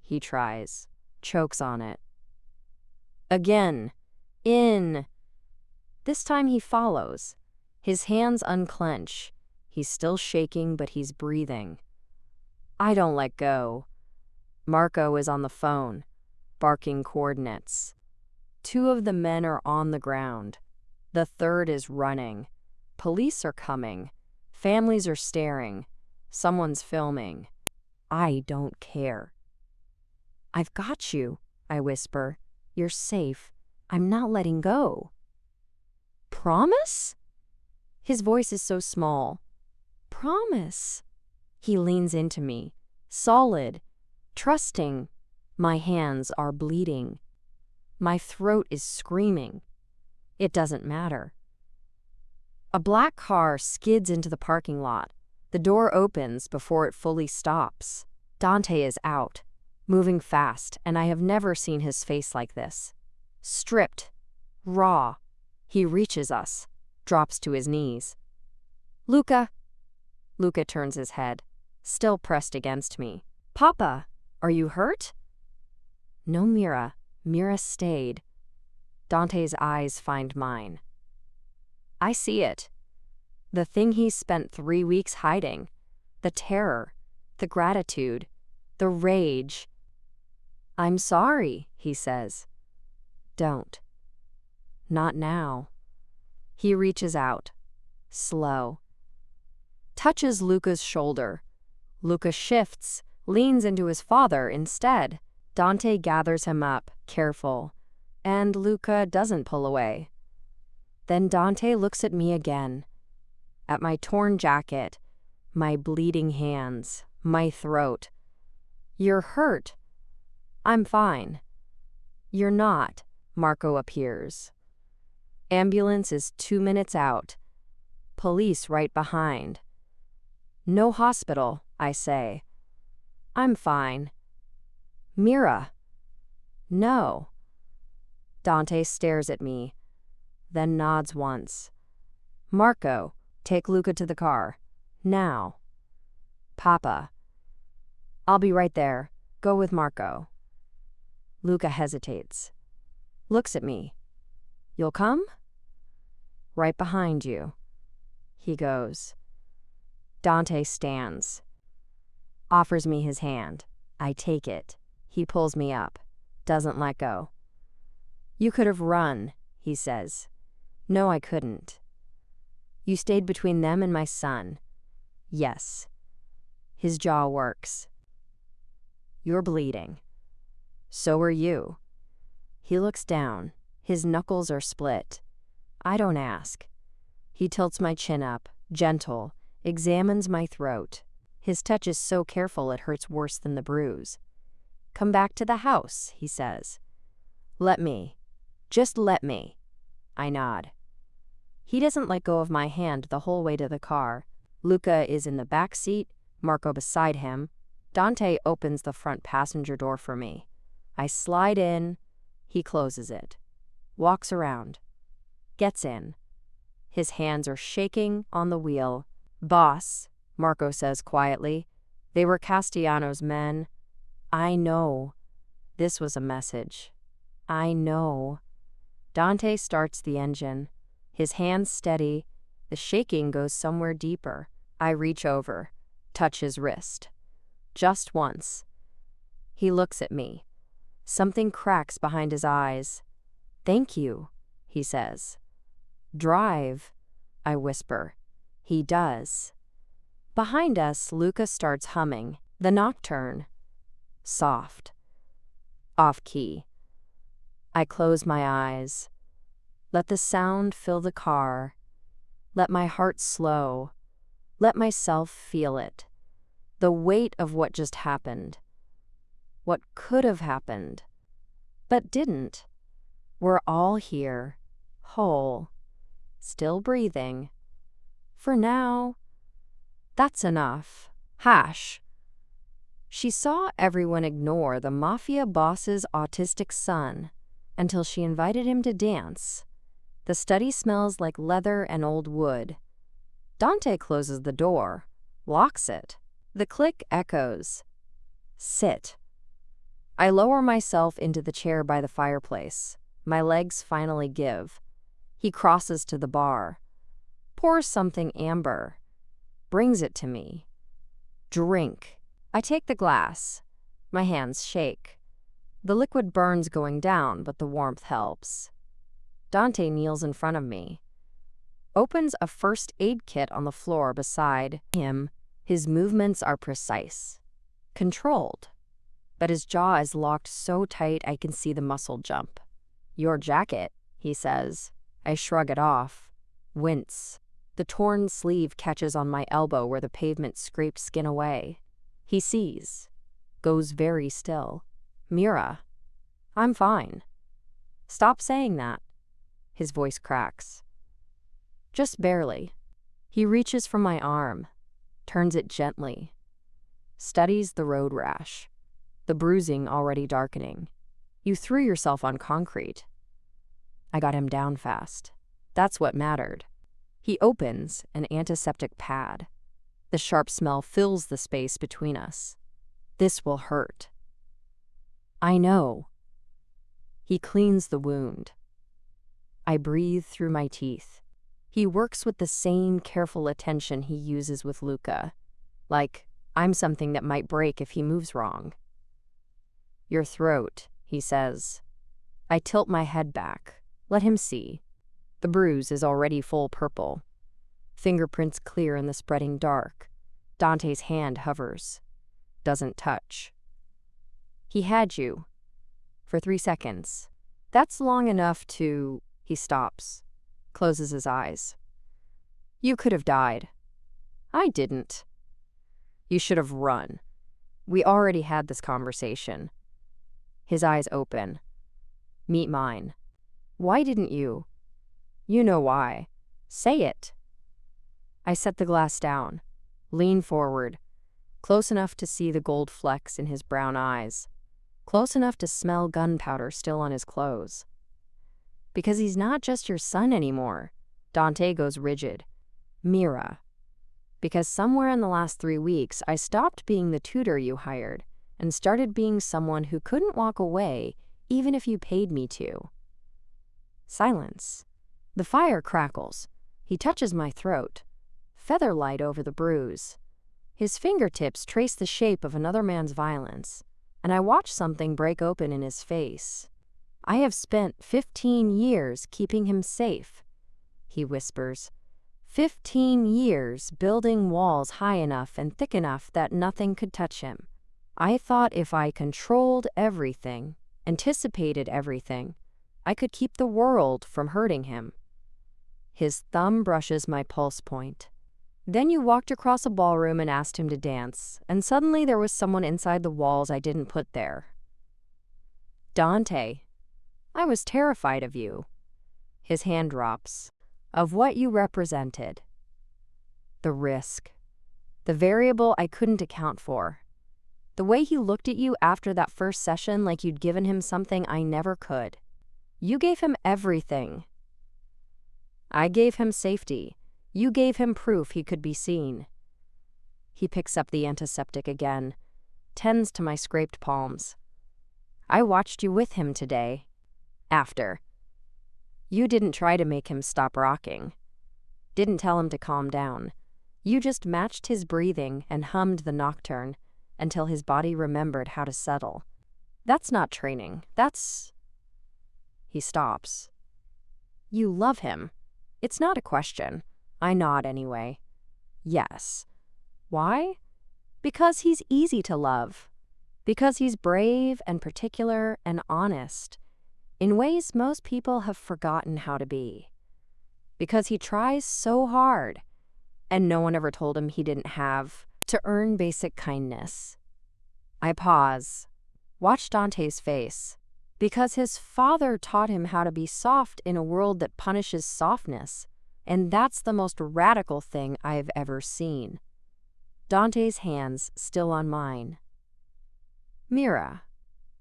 He tries. Chokes on it. Again. In. This time he follows. His hands unclench. He's still shaking, but he's breathing. I don't let go. Marco is on the phone, barking coordinates. 2 of the men are on the ground. The third is running. Police are coming. Families are staring. Someone's filming. I don't care. I've got you, I whisper. You're safe. I'm not letting go. Promise? His voice is so small. Promise. He leans into me, solid, trusting. My hands are bleeding. My throat is screaming. It doesn't matter. A black car skids into the parking lot. The door opens before it fully stops. Dante is out, moving fast, and I have never seen his face like this. Stripped, raw. He reaches us, drops to his knees. Luca. Luca turns his head, still pressed against me. Papa, are you hurt? No, Mira. Mira stayed. Dante's eyes find mine. I see it. The thing he spent 3 weeks hiding. The terror, the gratitude, the rage. I'm sorry, he says. Don't. Not now. He reaches out, slow. Touches Luca's shoulder. Luca shifts, leans into his father instead. Dante gathers him up, careful, and Luca doesn't pull away. Then Dante looks at me again. At my torn jacket, my bleeding hands, my throat. "You're hurt." "I'm fine." "You're not." Marco appears. "Ambulance is 2 minutes out. Police right behind." "No hospital," I say. "I'm fine." "Mira." "No." Dante stares at me, then nods once. "Marco, take Luca to the car. Now." "Papa." "I'll be right there. Go with Marco." Luca hesitates. Looks at me. "You'll come?" "Right behind you." He goes. Dante stands. Offers me his hand. I take it. He pulls me up. Doesn't let go. "You could have run," he says. "No, I couldn't." "You stayed between them and my son." "Yes." His jaw works. "You're bleeding." "So are you." He looks down. His knuckles are split. I don't ask. He tilts my chin up, gentle, examines my throat. His touch is so careful it hurts worse than the bruise. "Come back to the house," he says. "Let me. Just let me." I nod. He doesn't let go of my hand the whole way to the car. Luca is in the back seat, Marco beside him. Dante opens the front passenger door for me. I slide in. He closes it. Walks around. Gets in. His hands are shaking on the wheel. "Boss," Marco says quietly. "They were Castellano's men." I know. This was a message. I know. Dante starts the engine. His hands steady. The shaking goes somewhere deeper. I reach over, touch his wrist. Just once. He looks at me. Something cracks behind his eyes. "Thank you," he says. "Drive," I whisper. He does. Behind us, Luca starts humming. The nocturne. Soft. Off key. I close my eyes. Let the sound fill the car. Let my heart slow. Let myself feel it. The weight of what just happened. What could have happened, but didn't. We're all here, whole, still breathing. For now, that's enough. Hash. She saw everyone ignore the Mafia boss's autistic son until she invited him to dance. The study smells like leather and old wood. Dante closes the door, locks it. The click echoes. Sit. I lower myself into the chair by the fireplace. My legs finally give. He crosses to the bar, pours something amber, brings it to me. Drink. I take the glass. My hands shake. The liquid burns going down, but the warmth helps. Dante kneels in front of me, opens a first aid kit on the floor beside him. His movements are precise, controlled, but his jaw is locked so tight I can see the muscle jump. "Your jacket," he says. I shrug it off, wince. The torn sleeve catches on my elbow where the pavement scrapes skin away. He sees, goes very still. "Mira, I'm fine." "Stop saying that." His voice cracks. "Just barely." He reaches for my arm, turns it gently, studies the road rash, the bruising already darkening. "You threw yourself on concrete." I got him down fast. That's what mattered. He opens an antiseptic pad. The sharp smell fills the space between us. "This will hurt." "I know." He cleans the wound. I breathe through my teeth. He works with the same careful attention he uses with Luca, like I'm something that might break if he moves wrong. "Your throat," he says. I tilt my head back. Let him see. The bruise is already full purple. Fingerprints clear in the spreading dark. Dante's hand hovers. Doesn't touch. "He had you." "For 3 seconds. That's long enough to..." He stops. closes his eyes. You could have died. I didn't. You should have run. We already had this conversation. His eyes open. Meet mine. Why didn't you? You know why. Say it. I set the glass down, lean forward, close enough to see the gold flecks in his brown eyes, close enough to smell gunpowder still on his clothes. Because he's not just your son anymore. Dante goes rigid. Mira. Because somewhere in the last 3 weeks, I stopped being the tutor you hired and started being someone who couldn't walk away even if you paid me to. Silence. The fire crackles. He touches my throat. Featherlight over the bruise. His fingertips trace the shape of another man's violence, and I watch something break open in his face. I have spent 15 years keeping him safe, he whispers. 15 years building walls high enough and thick enough that nothing could touch him. I thought if I controlled everything, anticipated everything, I could keep the world from hurting him. His thumb brushes my pulse point. Then you walked across a ballroom and asked him to dance, and suddenly there was someone inside the walls I didn't put there. Dante, I was terrified of you. His hand drops. Of what you represented. The risk. The variable I couldn't account for. The way he looked at you after that first session like you'd given him something I never could. You gave him everything. I gave him safety. You gave him proof he could be seen. He picks up the antiseptic again, tends to my scraped palms. I watched you with him today. After. You didn't try to make him stop rocking. Didn't tell him to calm down. You just matched his breathing and hummed the nocturne until his body remembered how to settle. That's not training. That's... He stops. You love him. It's not a question. I nod anyway. Yes. Why? Because he's easy to love. Because he's brave and particular and honest. In ways most people have forgotten how to be. Because he tries so hard, and no one ever told him he didn't have to earn basic kindness. I pause, watch Dante's face. Because his father taught him how to be soft in a world that punishes softness, and that's the most radical thing I've ever seen. Dante's hands still on mine. Mira,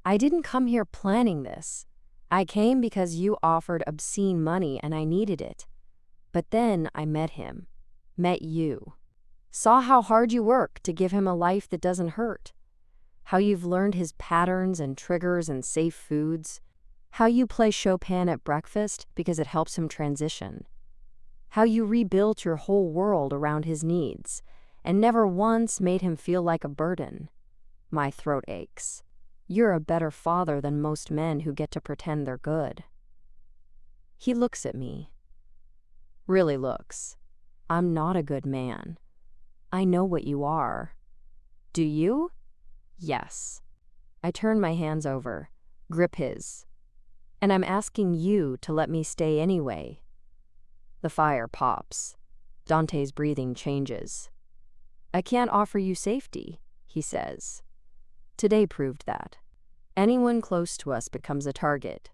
I didn't come here planning this. I came because you offered obscene money and I needed it. But then I met him, met you. Saw how hard you work to give him a life that doesn't hurt. How you've learned his patterns and triggers and safe foods. How you play Chopin at breakfast because it helps him transition. How you rebuilt your whole world around his needs and never once made him feel like a burden. My throat aches. You're a better father than most men who get to pretend they're good. He looks at me. Really looks. I'm not a good man. I know what you are. Do you? Yes. I turn my hands over, grip his. And I'm asking you to let me stay anyway. The fire pops. Dante's breathing changes. I can't offer you safety, he says. Today proved that. Anyone close to us becomes a target.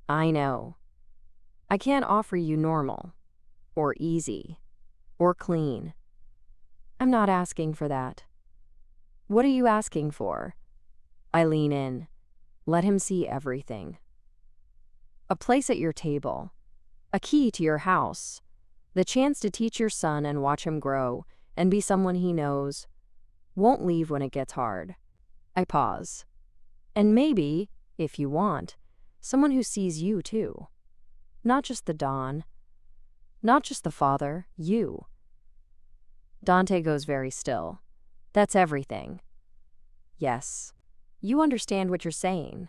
I know. I can't offer you normal, or easy, or clean. I'm not asking for that. What are you asking for? I lean in. Let him see everything. A place at your table. A key to your house. The chance to teach your son and watch him grow and be someone he knows. Won't leave when it gets hard. I pause. And maybe, if you want, someone who sees you too. Not just the Don. Not just the father, you. Dante goes very still. That's everything. Yes. You understand what you're saying.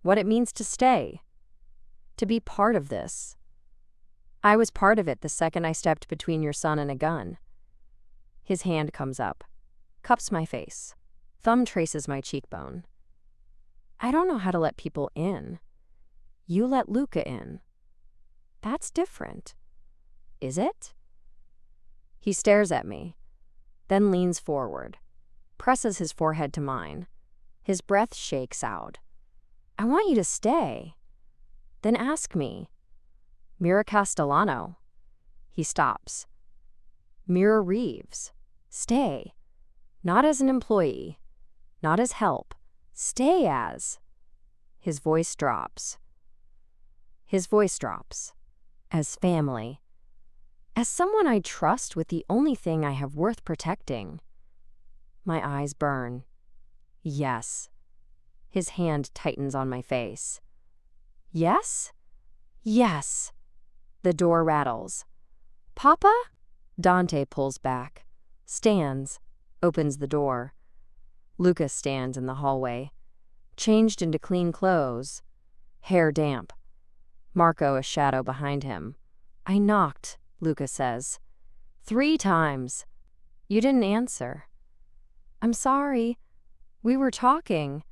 What it means to stay. To be part of this. I was part of it the second I stepped between your son and a gun. His hand comes up, cups my face. Thumb traces my cheekbone. I don't know how to let people in. You let Luca in. That's different. Is it? He stares at me, then leans forward, presses his forehead to mine. His breath shakes out. I want you to stay. Then ask me. Mira Castellano. He stops. Mira Reeves. Stay. Not as an employee. Not as help. Stay as. His voice drops. As family. As someone I trust with the only thing I have worth protecting. My eyes burn. Yes. His hand tightens on my face. Yes? Yes. The door rattles. Papa? Dante pulls back, stands, opens the door. Luca stands in the hallway, changed into clean clothes, hair damp. Marco a shadow behind him. I knocked, Luca says. 3 times. You didn't answer. I'm sorry. We were talking.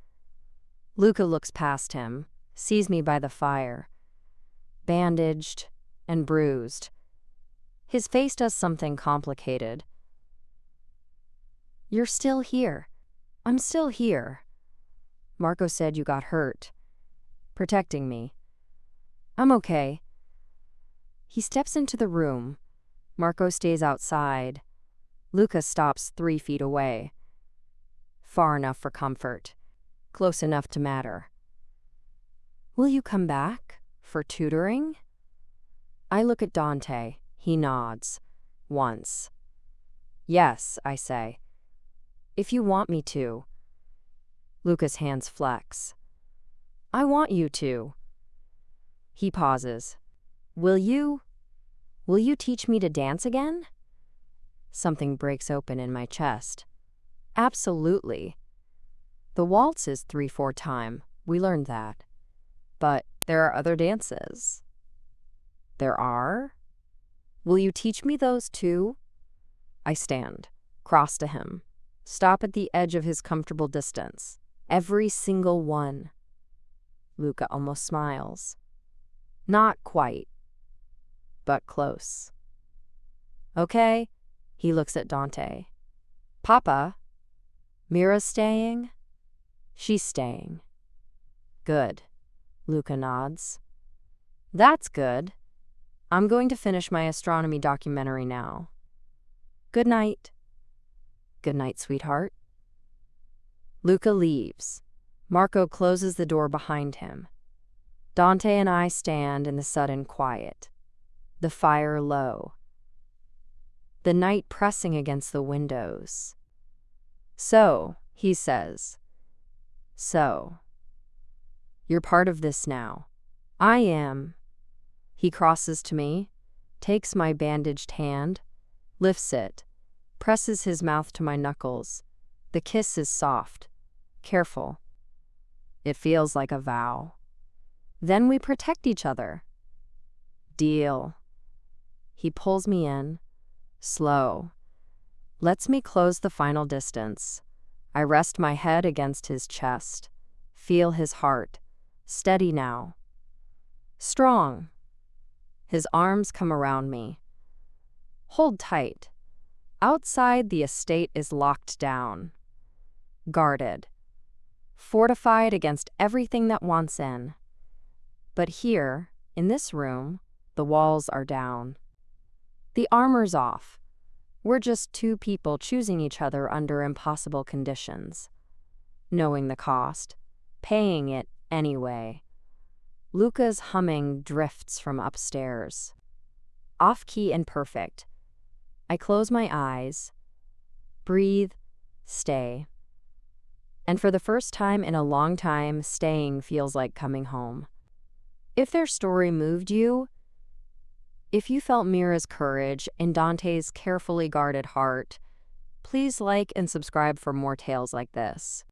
Luca looks past him, sees me by the fire, bandaged and bruised. His face does something complicated. You're still here. I'm still here. Marco said you got hurt, protecting me. I'm okay. He steps into the room. Marco stays outside. Luca stops 3 feet away. Far enough for comfort, close enough to matter. Will you come back for tutoring? I look at Dante. He nods. Once. Yes, I say. If you want me to. Luca's hands flex. I want you to. He pauses. Will you teach me to dance again? Something breaks open in my chest. Absolutely. The waltz is 3/4 time. We learned that. But there are other dances. There are? Will you teach me those too? I stand, cross to him, stop at the edge of his comfortable distance. Every single one. Luca almost smiles. Not quite, but close. Okay, he looks at Dante. Papa, Mira's staying? She's staying. Good, Luca nods. That's good. I'm going to finish my astronomy documentary now. Good night. Good night, sweetheart. Luca leaves. Marco closes the door behind him. Dante and I stand in the sudden quiet, the fire low, the night pressing against the windows. So, he says, so, you're part of this now. I am. He crosses to me, takes my bandaged hand, lifts it, presses his mouth to my knuckles. The kiss is soft, careful. It feels like a vow. Then we protect each other. Deal. He pulls me in, slow, lets me close the final distance. I rest my head against his chest, feel his heart, steady now. Strong. His arms come around me. Hold tight. Outside, the estate is locked down, guarded, fortified against everything that wants in. But here, in this room, the walls are down. The armor's off. We're just 2 people choosing each other under impossible conditions, knowing the cost, paying it anyway. Luca's humming drifts from upstairs. Off-key and perfect. I close my eyes, breathe, stay. And for the first time in a long time, staying feels like coming home. If their story moved you, if you felt Mira's courage in Dante's carefully guarded heart, please like and subscribe for more tales like this.